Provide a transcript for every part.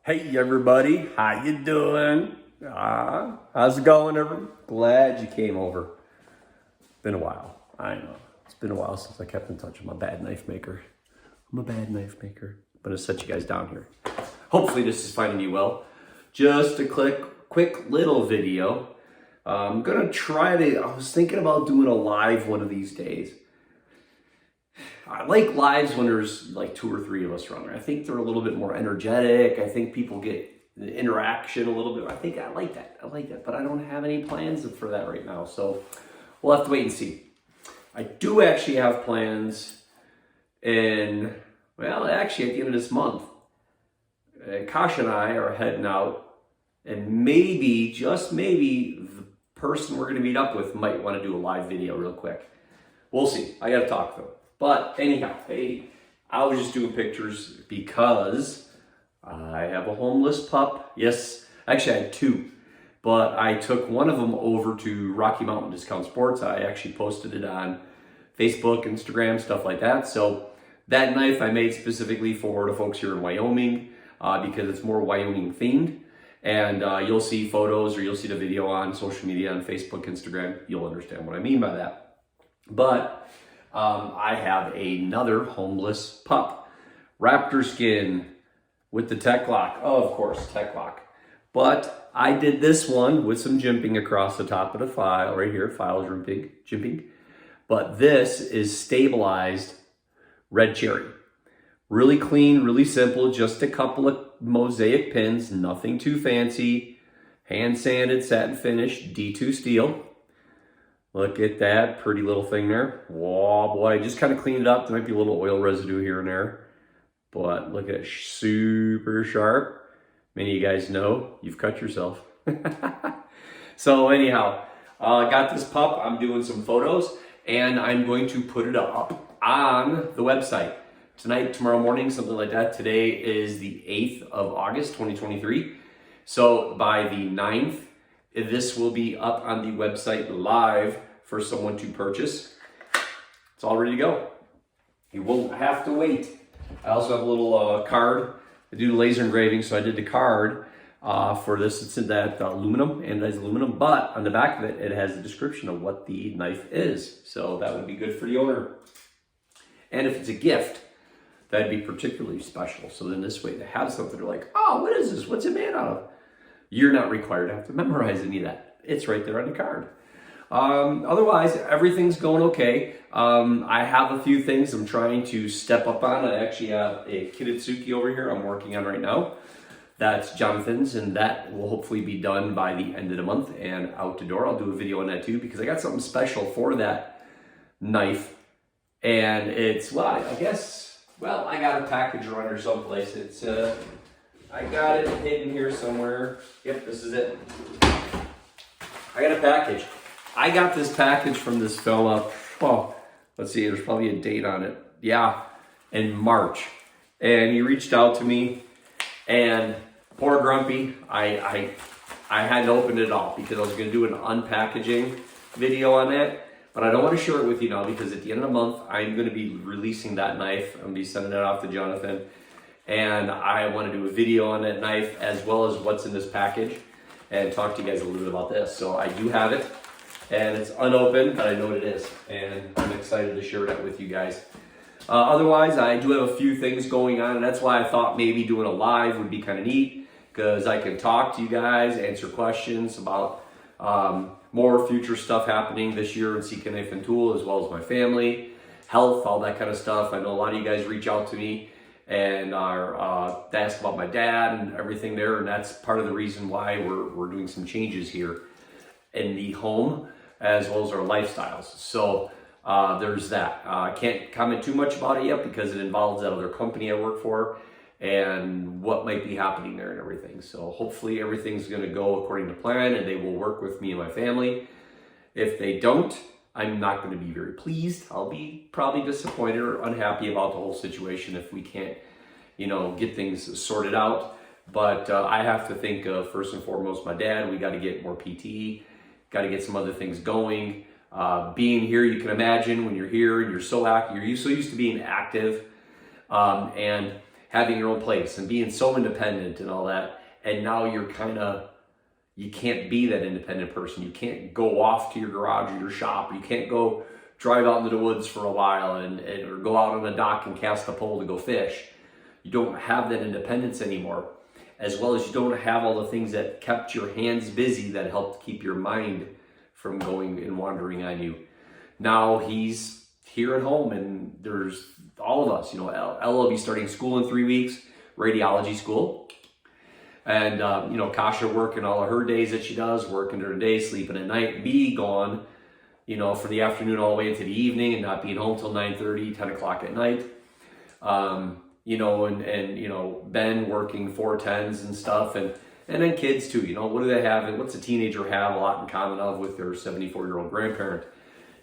Hey everybody, how you doing? How's it going, everyone? Glad you came over. Been a while, I know. It's been a while since I kept in touch with my bad knife maker. I'm a bad knife maker. I'm gonna set you guys down here. Hopefully this is finding you well. Just a quick little video. I'm gonna I was thinking about doing a live one of these days. I like lives when there's like 2 or 3 of us around there. I think they're a little bit more energetic. I think people get the interaction a little bit. I like that, but I don't have any plans for that right now. So we'll have to wait and see. I do actually have plans actually at the end of this month. Kash and I are heading out, and maybe, just maybe, the person we're gonna meet up with might wanna do a live video real quick. We'll see, I gotta talk to them. But anyhow, hey, I was just doing pictures because I have a homeless pup. Yes, actually I had 2, but I took one of them over to Rocky Mountain Discount Sports. I actually posted it on Facebook, Instagram, stuff like that. So that knife I made specifically for the folks here in Wyoming because it's more Wyoming themed. And you'll see photos or you'll see the video on social media, on Facebook, Instagram. You'll understand what I mean by that. But I have another homeless pup. Raptor skin with the Tek-Lok. Oh, of course, Tek-Lok. But I did this one with some jimping across the top of the file, right here, file jimping. But this is stabilized red cherry. Really clean, really simple, just a couple of mosaic pins, nothing too fancy. Hand sanded, satin finish, D2 steel. Look at that pretty little thing there. Whoa, boy, I just kind of cleaned it up. There might be a little oil residue here and there. But look at it, super sharp. Many of you guys know you've cut yourself. So anyhow, I got this pup. I'm doing some photos, and I'm going to put it up on the website. Tonight, tomorrow morning, something like that. Today is the 8th of August, 2023. So by the 9th, this will be up on the website live for someone to purchase. It's all ready to go. You won't have to wait. I also have a little card. I do laser engraving, so I did the card for this. It's in that aluminum, anodized aluminum, but on the back of it, it has a description of what the knife is. So that would be good for the owner. And if it's a gift, that'd be particularly special. So then this way they have something, they're like, oh, what is this? What's it made out of? You're not required to have to memorize any of that. It's right there on the card. Otherwise, everything's going okay. I have a few things I'm trying to step up on. I actually have a Kintsugi over here I'm working on right now. That's Jonathan's, and that will hopefully be done by the end of the month and out the door. I'll do a video on that too because I got something special for that knife. And it's, I got a package around here someplace. It's, I got it hidden here somewhere. Yep, this is it. I got a package. I got this package from this fella. Oh, let's see, there's probably a date on it. Yeah, in March. And he reached out to me, and poor Grumpy, I hadn't opened it all because I was gonna do an unpackaging video on that. But I don't want to share it with you now because at the end of the month, I'm gonna be releasing that knife. I'm gonna be sending it off to Jonathan. And I want to do a video on that knife as well as what's in this package and talk to you guys a little bit about this. So I do have it, and it's unopened, but I know what it is, and I'm excited to share that with you guys. Otherwise, I do have a few things going on, and that's why I thought maybe doing a live would be kind of neat because I can talk to you guys, answer questions about more future stuff happening this year in CK Knife and Tool, as well as my family, health, all that kind of stuff. I know a lot of you guys reach out to me and they ask about my dad and everything there, and that's part of the reason why we're doing some changes here in the home as well as our lifestyles. So there's that. I can't comment too much about it yet because it involves that other company I work for and what might be happening there and everything. So hopefully everything's going to go according to plan and they will work with me and my family. If they don't, I'm not going to be very pleased. I'll be probably disappointed or unhappy about the whole situation if we can't, get things sorted out. But I have to think of, first and foremost, my dad. We got to get more PT, got to get some other things going. Being here, you can imagine when you're here and you're so active, you're so used to being active. And having your own place and being so independent and all that. And now you can't be that independent person. You can't go off to your garage or your shop. You can't go drive out into the woods for a while or go out on the dock and cast a pole to go fish. You don't have that independence anymore, as well as you don't have all the things that kept your hands busy that helped keep your mind from going and wandering on you. Now he's here at home, and there's all of us. Ella will be starting school in 3 weeks, radiology school. And, Kasha working all of her days that she does, working during the day, sleeping at night, me gone, for the afternoon all the way into the evening and not being home till 9:30, 10 o'clock at night. Ben working 410s and stuff. And then kids too, what do they have? And what's a teenager have a lot in common of with their 74-year-old grandparent?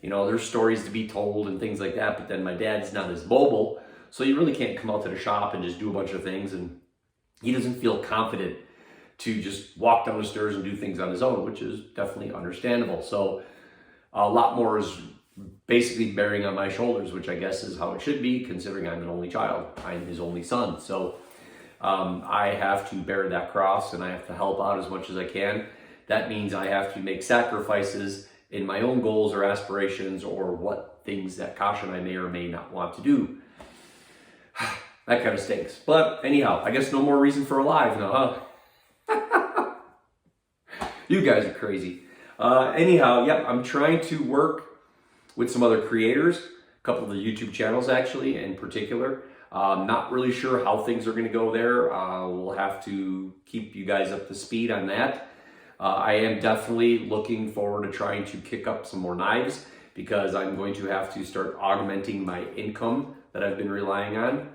There's stories to be told and things like that, but then my dad's not as mobile, so you really can't come out to the shop and just do a bunch of things, and he doesn't feel confident to just walk down the stairs and do things on his own, which is definitely understandable. So a lot more is basically bearing on my shoulders, which I guess is how it should be, considering I'm an only child. I'm his only son. So I have to bear that cross, and I have to help out as much as I can. That means I have to make sacrifices in my own goals or aspirations, or what things that Kasha and I may or may not want to do. That kind of stinks. But anyhow, I guess no more reason for a live now, huh? You guys are crazy. I'm trying to work with some other creators, a couple of the YouTube channels actually in particular. Not really sure how things are going to go there. We'll have to keep you guys up to speed on that. I am definitely looking forward to trying to kick up some more knives, because I'm going to have to start augmenting my income that I've been relying on,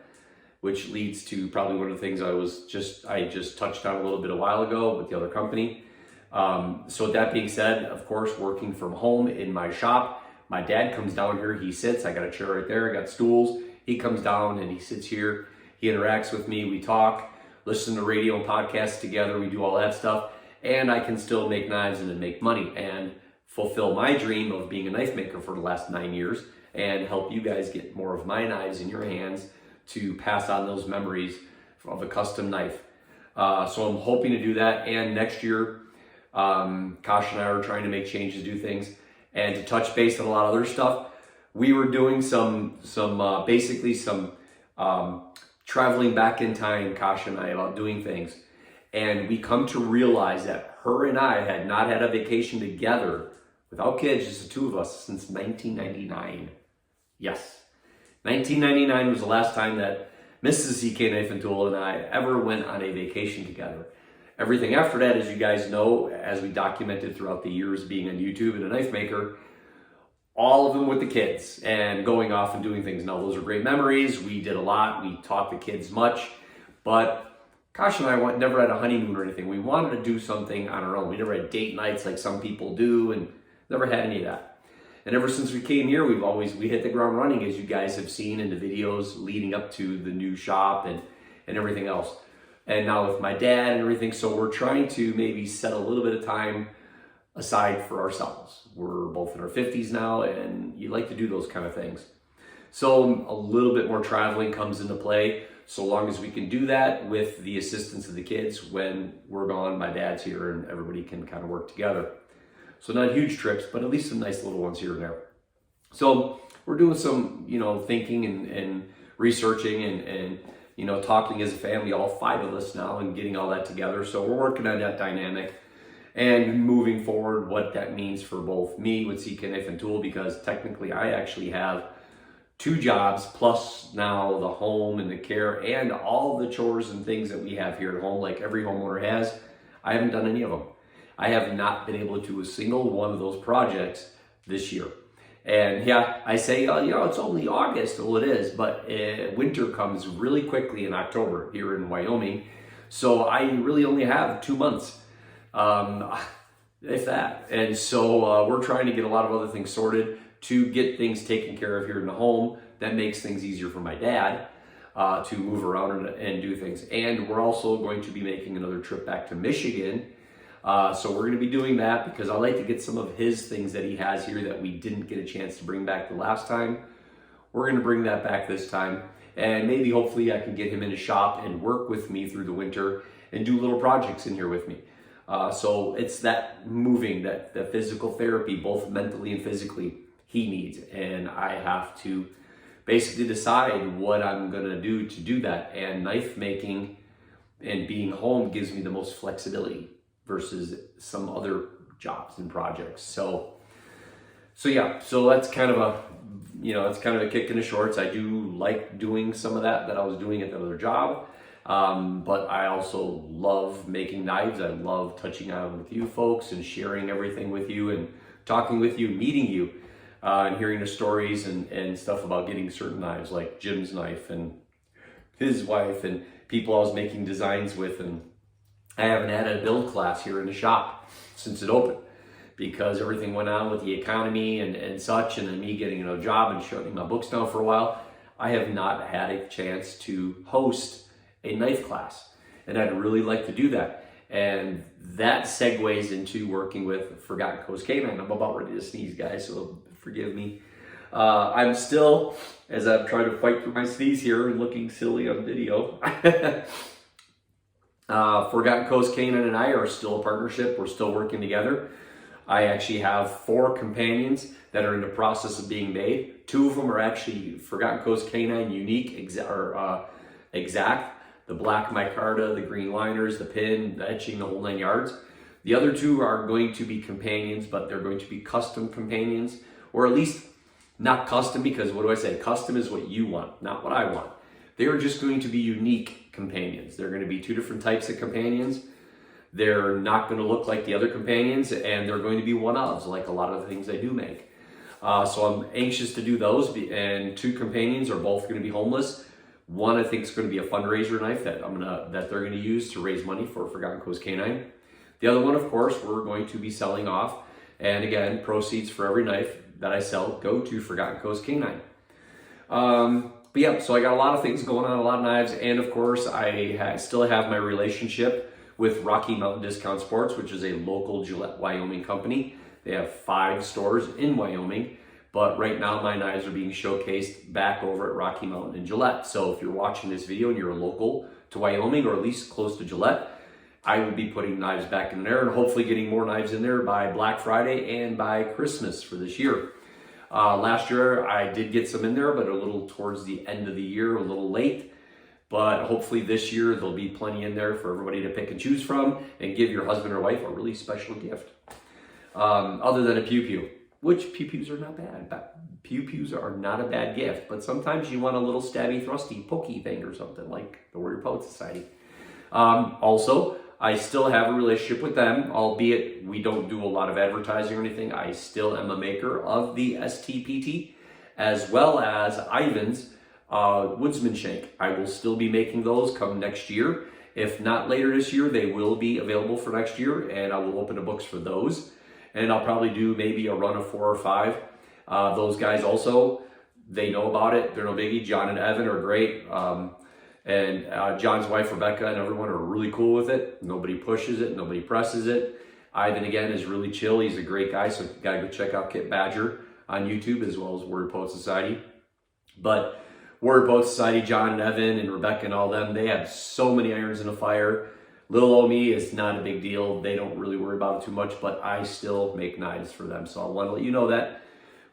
which leads to probably one of the things I just touched on a little bit a while ago with the other company. So with that being said, of course, working from home in my shop, my dad comes down here, he sits, I got a chair right there, I got stools, he comes down and he sits here, he interacts with me, we talk, listen to radio and podcasts together, we do all that stuff. And I can still make knives and then make money and fulfill my dream of being a knife maker for the last 9 years, and help you guys get more of my knives in your hands to pass on those memories of a custom knife. So I'm hoping to do that. And next year, Kasha and I are trying to make changes, do things, and to touch base on a lot of other stuff. We were doing some traveling back in time, Kasha and I, about doing things. And we come to realize that her and I had not had a vacation together without kids, just the two of us, since 1999. Yes, 1999 was the last time that Mrs. CK Knife and Tool and I ever went on a vacation together. Everything after that, as you guys know, as we documented throughout the years being on YouTube and a knife maker, all of them with the kids and going off and doing things. Now, those are great memories. We did a lot. We taught the kids much, but Kasha and I never had a honeymoon or anything. We wanted to do something on our own. We never had date nights like some people do, and never had any of that. And ever since we came here, we hit the ground running, as you guys have seen in the videos leading up to the new shop and everything else. And now with my dad and everything, so we're trying to maybe set a little bit of time aside for ourselves. We're both in our 50s now, and you like to do those kind of things. So a little bit more traveling comes into play, so long as we can do that with the assistance of the kids. When we're gone, my dad's here and everybody can kind of work together. So not huge trips, but at least some nice little ones here and there. So we're doing some, thinking and researching and talking as a family, all 5 of us now, and getting all that together. So we're working on that dynamic and moving forward, what that means for both me with CK Knife and Tool, because technically I actually have 2 jobs, plus now the home and the care and all the chores and things that we have here at home, like every homeowner has. I haven't done any of them. I have not been able to do a single one of those projects this year. And yeah, I say, it's only August. Well, it is, but winter comes really quickly in October here in Wyoming. So I really only have 2 months, if that. And so we're trying to get a lot of other things sorted to get things taken care of here in the home. That makes things easier for my dad to move around and do things. And we're also going to be making another trip back to Michigan. So we're going to be doing that because I like to get some of his things that he has here that we didn't get a chance to bring back the last time. We're going to bring that back this time. And maybe hopefully I can get him in a shop and work with me through the winter and do little projects in here with me. So it's that moving, that the physical therapy, both mentally and physically, he needs. And I have to basically decide what I'm gonna do to do that. And knife making and being home gives me the most flexibility versus some other jobs and projects. So that's kind of a kick in the shorts. I do like doing some of that I was doing at the other job. But I also love making knives. I love touching on with you folks and sharing everything with you and talking with you, meeting you, and hearing the stories and stuff about getting certain knives, like Jim's knife and his wife and people I was making designs with. And I haven't had a build class here in the shop since it opened because everything went on with the economy and such, and then me getting a job and shutting my books down for a while. I have not had a chance to host a knife class, and I'd really like to do that. And that segues into working with Forgotten Coast Canine. I'm about ready to sneeze, guys, so forgive me. I'm still, as I'm trying to fight through my sneeze here and looking silly on video, Forgotten Coast Canine and I are still a partnership. We're still working together. I actually have 4 companions that are in the process of being made. 2 of them are actually Forgotten Coast Canine unique, exact. The black micarta, the green liners, the pin, the etching, the whole 9 yards. The other 2 are going to be companions, but they're going to be custom companions, or at least not custom, because what do I say? Custom is what you want, not what I want. They are just going to be unique companions. They're going to be 2 different types of companions. They're not going to look like the other companions, and they're going to be one-ofs, like a lot of the things I do make. So I'm anxious to do those, and 2 companions are both going to be homeless. One I think is going to be a fundraiser knife that they're going to use to raise money for Forgotten Coast Canine. The other one, of course, we're going to be selling off, and again, proceeds for every knife that I sell go to Forgotten Coast Canine. But yeah, so I got a lot of things going on, a lot of knives, and of course I still have my relationship with Rocky Mountain Discount Sports, which is a local Gillette, Wyoming company. They have 5 stores in Wyoming. But right now my knives are being showcased back over at Rocky Mountain and Gillette. So if you're watching this video and you're local to Wyoming, or at least close to Gillette, I will be putting knives back in there and hopefully getting more knives in there by Black Friday and by Christmas for this year. Last year I did get some in there, but a little towards the end of the year, a little late. But hopefully this year there'll be plenty in there for everybody to pick and choose from and give your husband or wife a really special gift. Other than a pew-pew. Which pew-pews are not bad. Pew-pews are not a bad gift, but sometimes you want a little stabby, thrusty, pokey thing or something like the Warrior Poet Society. Also, I still have a relationship with them, albeit we don't do a lot of advertising or anything. I still am a maker of the STPT, as well as Ivan's Woodsman Shank. I will still be making those come next year. If not later this year, they will be available for next year, and I will open the books for those. And I'll probably do maybe a run of 4 or 5. Those guys also, they know about it. They're no biggie. John and Evan are great. And John's wife, Rebecca, and everyone are really cool with it. Nobody pushes it. Nobody presses it. Ivan, again, is really chill. He's a great guy, so you gotta go check out Kit Badger on YouTube, as well as Warrior Poet Society. But Warrior Poet Society, John and Evan and Rebecca and all them, they have so many irons in the fire. Little old me is not a big deal. They don't really worry about it too much, but I still make knives for them. So I want to let you know that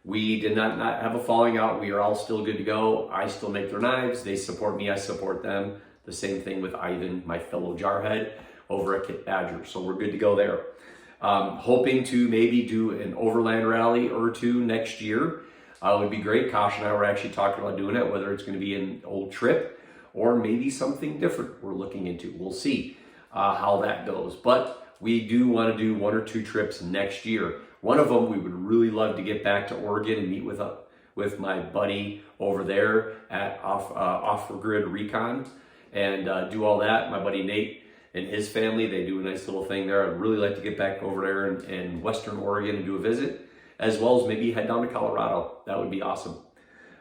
we did not have a falling out. We are all still good to go. I still make their knives. They support me. I support them. The same thing with Ivan, my fellow jarhead, over at Kit Badger. So we're good to go there. Hoping to maybe do an overland rally or 2 next year. Would be great. Kosh and I were actually talking about doing it, whether it's going to be an old trip or maybe something different we're looking into. We'll see how that goes. But we do want to do 1 or 2 trips next year. One of them, we would really love to get back to Oregon and meet with my buddy over there at Off Grid Recon and do all that. My buddy Nate and his family, they do a nice little thing there. I'd really like to get back over there in Western Oregon and do a visit, as well as maybe head down to Colorado. That would be awesome.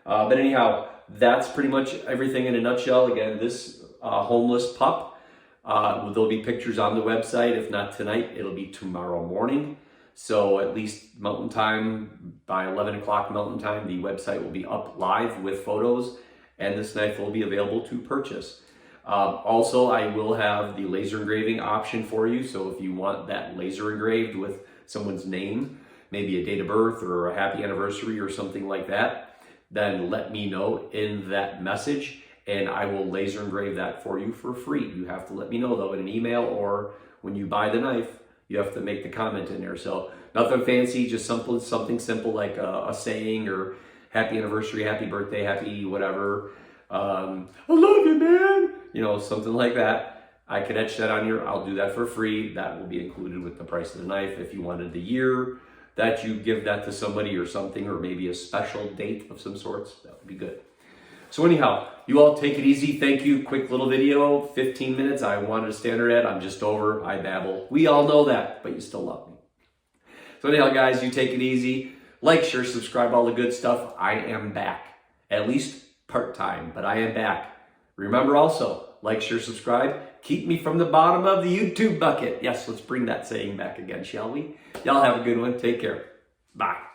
But anyhow, that's pretty much everything in a nutshell. Again, this homeless pup, there'll be pictures on the website. If not tonight, it'll be tomorrow morning. So at least Mountain Time, by 11 o'clock Mountain Time, the website will be up live with photos and this knife will be available to purchase. Also, I will have the laser engraving option for you. So if you want that laser engraved with someone's name, maybe a date of birth or a happy anniversary or something like that, then let me know in that message and I will laser engrave that for you for free. You have to let me know though in an email, or when you buy the knife, you have to make the comment in there. So nothing fancy, just something simple like a saying or happy anniversary, happy birthday, happy whatever. I love you, man. You know, something like that. I could etch that on here. I'll do that for free. That will be included with the price of the knife. If you wanted the year that you give that to somebody or something, or maybe a special date of some sorts, that would be good. So anyhow, you all take it easy. Thank you. Quick little video, 15 minutes. I wanted a standard ad. I'm just over. I babble. We all know that, but you still love me. So anyhow, guys, you take it easy. Like, share, subscribe, all the good stuff. I am back. At least part-time, but I am back. Remember also, like, share, subscribe. Keep me from the bottom of the YouTube bucket. Yes, let's bring that saying back again, shall we? Y'all have a good one. Take care. Bye.